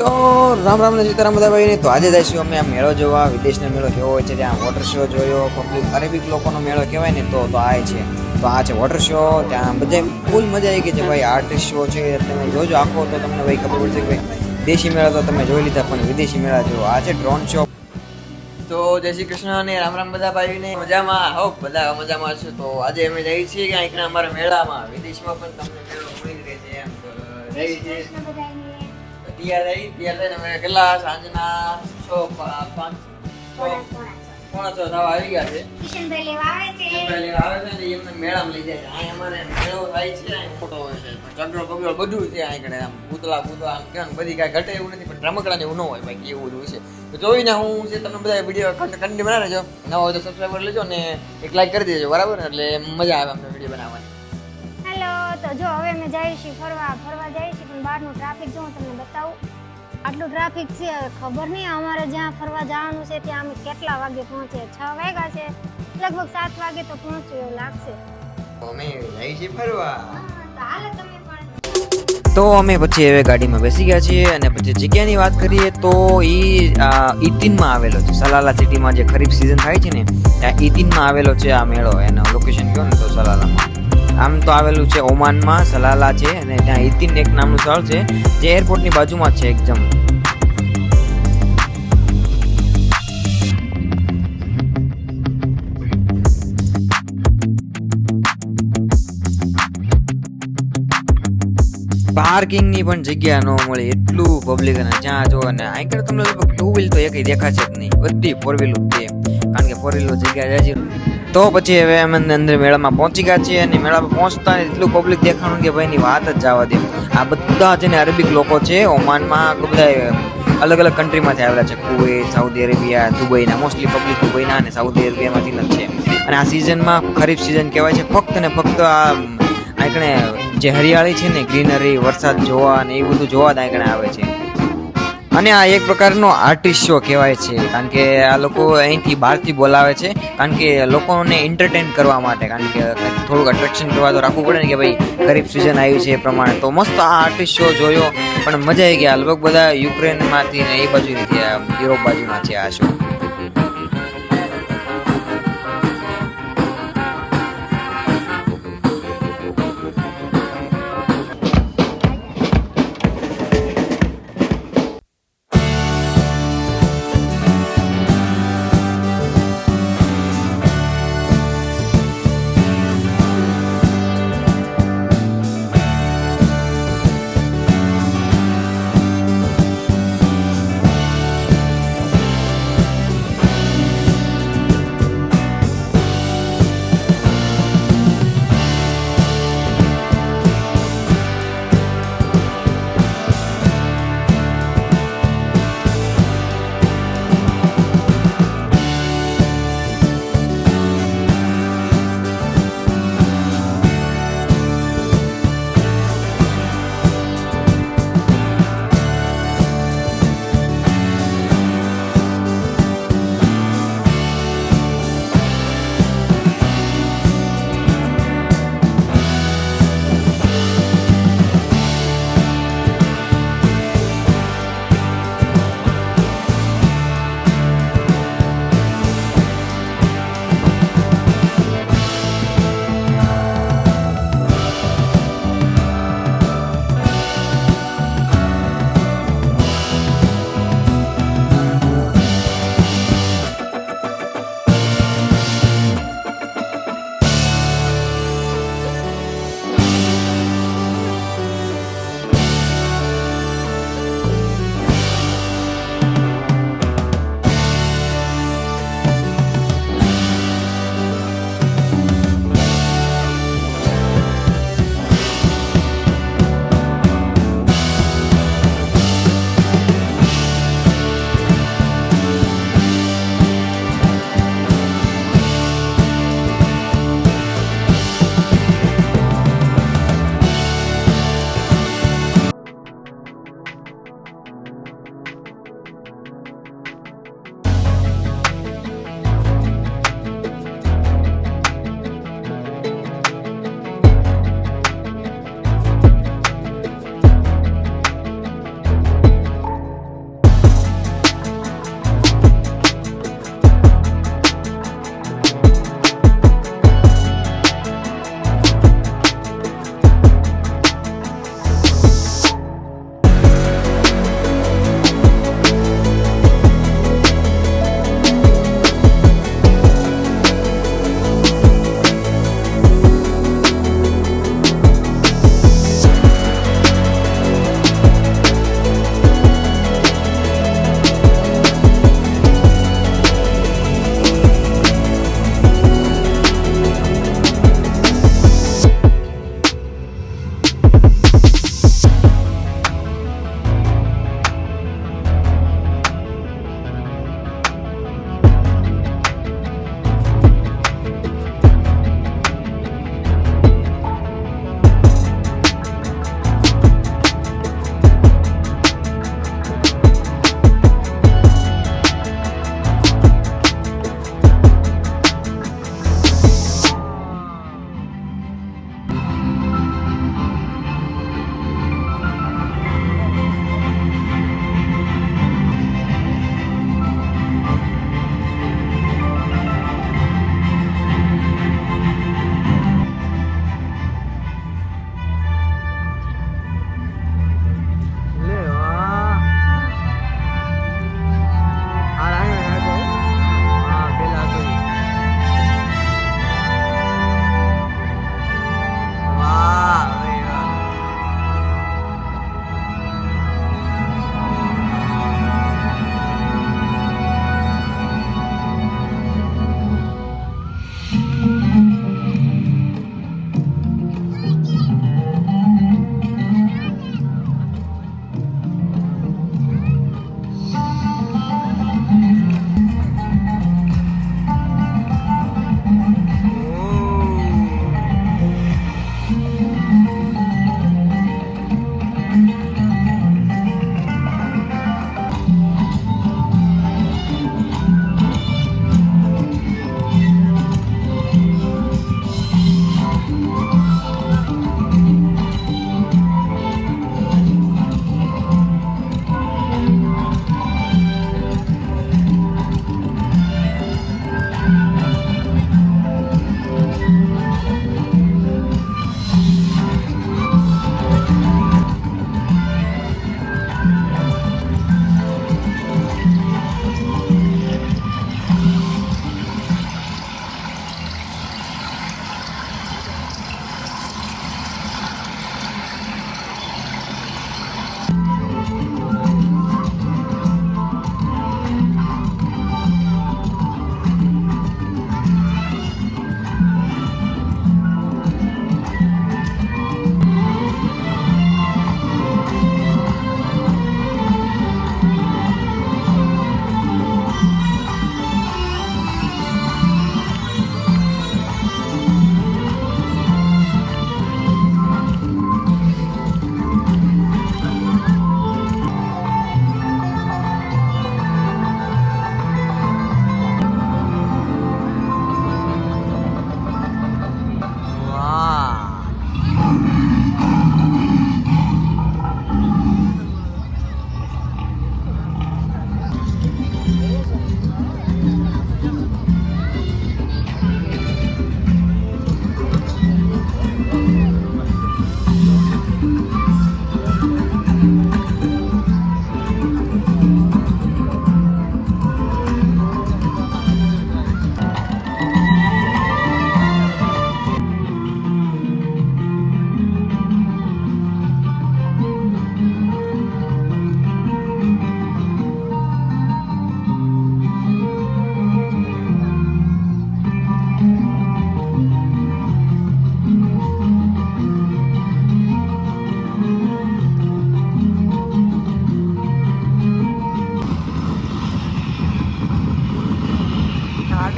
તો રામ રામ ને સીતારામ બધા ભાઈ. તો આજે જઈશું અમે આ મેળો જોવા. વિદેશનો મેળો કેવો હોય છે, ત્યાં વોટર શો જોયો. પબ્લિક અરેબિક લોકોનો મેળો કહેવાય ને, તો આ છે. તો આ છે વોટર શો. ત્યાં બધે ફૂલ મજા આવી ગઈ છે ભાઈ. આર્ટિસ્ટ શો છે, તમે જોજો આખો તો તમને ભાઈ ખબર પડશે કે ભાઈ દેશી મેળા તો તમે જોઈ લીધા, પણ વિદેશી મેળા જો આ છે ડ્રોન શો. તો જય શ્રી કૃષ્ણ અને રામ રામ બધા ભાઈને. મજામાં હો, બધા મજામાં છે. તો આજે અમે જઈએ છીએ કે અહીંયા અમારા મેળામાં. વિદેશમાં પણ તમને મેળો મળી રહે છે એમ. તો જઈએ છીએ તૈયાર થઈને અમે કેટલા સાંજના 5:45 થવા આવી ગયા છે. કિશનભાઈ લેવા આવે છે ને એમને મેળામાં લઈ જાય છે. અહીં અમારે મેળો થાય છે, અહીં ફોટો હોય છે, ચંદ્ર બગડો બધું છે. અહીં કણે આમ પૂતળા આમ કેવાનું બધી કાંઈ ઘટે એવું નથી, પણ રમકડાને એવું ન હોય ભાઈ, એવું બધું છે. તો જોઈને હું છે તમને બધા વિડીયો કન્ટિન્યુ બનાવી લેજો. નવા હોય તો સબસ્ક્રાઈબર લેજો ને એક લાઈક કરી દેજો, બરાબર? એટલે મજા આવે અમને વિડીયો બનાવવાની. હેલો, તો જો હવે અમે જઈએ છીએ ફરવા જઈએ છીએ, પણ બહારનું ટ્રાફિક જો હું તમને બતાવું. આટલું ટ્રાફિક છે, ખબર નહીં અમારે જ્યાં ફરવા જવાનું છે ત્યાં અમે કેટલા વાગે પહોંચે. 6 વાગ્યા છે, લગભગ 7 વાગે તો પહોંચ્યું એવું લાગશે. અમે જઈએ છીએ ફરવા. તો હાલો તમે પણ. તો અમે પછી હવે ગાડીમાં બેસી ગયા છીએ અને પછી જગ્યાની વાત કરીએ તો ઈતિનમાં આવેલો છે. સલાલા સિટીમાં જે ખરીફ સિઝન થાય છે ને, ત્યાં ઈતિનમાં આવેલો છે આ મેળો. એનો લોકેશન કહો ને તો સલાલામાં. આમ તો આવેલું છે ઓમાનમાં, સલાલા છે, અને ત્યાં ઈતિન એક નામનું સ્થળ છે જે એરપોર્ટની બાજુમાં જ છે એકદમ. પાર્કિંગની પણ જગ્યા ન મળે, એટલું પબ્લિક. અને જ્યાં જો ને આગળ તમને લગભગ 2 વ્હીલ તો એકય દેખાશે જ નહીં, બધી 4 વ્હીલ છે, કારણ કે 4 વ્હીલ જગ્યા જાય છે. તો પછી હવે અમે અંદર મેળામાં પહોંચી ગયા છીએ, અને મેળામાં પહોંચતા એટલું પબ્લિક દેખાણું કે ભાઈની વાત જ જવા દે. આ બધા છે ને અરેબિક લોકો છે. ઓમાનમાં બધા અલગ અલગ કન્ટ્રીમાંથી આવેલા છે. કુવૈત, સાઉદી અરેબિયા, દુબઈના. મોસ્ટલી પબ્લિક દુબઈના અને સાઉદી અરેબિયામાંથી જ છે. અને આ સિઝનમાં ખરીફ સિઝન કહેવાય છે. ફક્ત ને ફક્ત આ આંકણે જે હરિયાળી છે ને, ગ્રીનરી, વરસાદ જોવા અને એ બધું જોવા જ આંકણે આવે છે. અને આ એક પ્રકારનો આર્ટિસ્ટ શો કહેવાય છે, કારણ કે આ લોકો અહીંથી બહારથી બોલાવે છે, કારણ કે લોકોને એન્ટરટેન કરવા માટે, કારણ કે થોડુંક અટ્રેક્શન કરવા તો રાખવું પડે ને કે ભાઈ ખરીફ સિઝન આવી છે એ પ્રમાણે. તો મસ્ત આ આર્ટિસ્ટ શો જોયો, પણ મજા આવી ગયા. લગભગ બધા યુક્રેનમાંથી ને એ બાજુથી, યુરોપ બાજુના છે આ શો.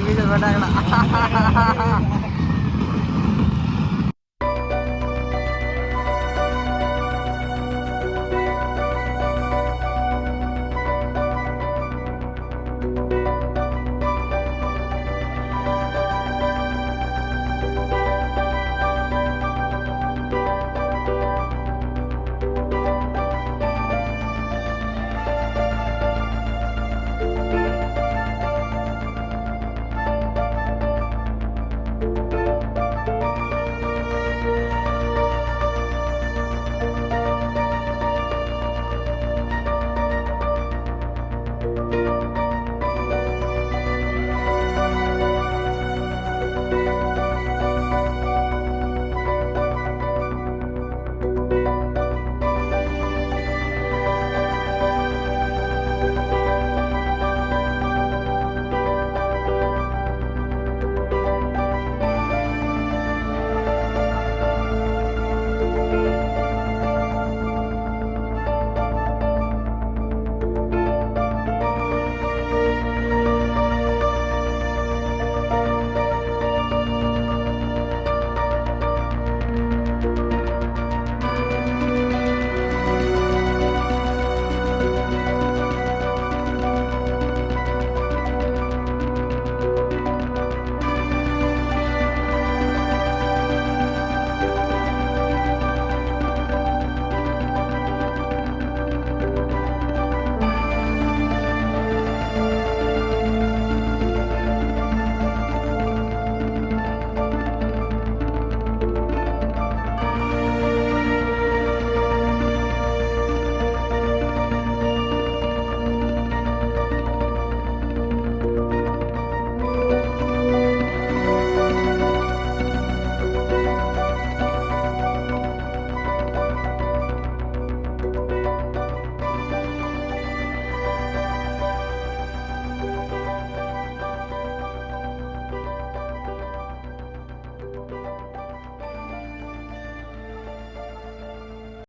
બીજો ફટાકડા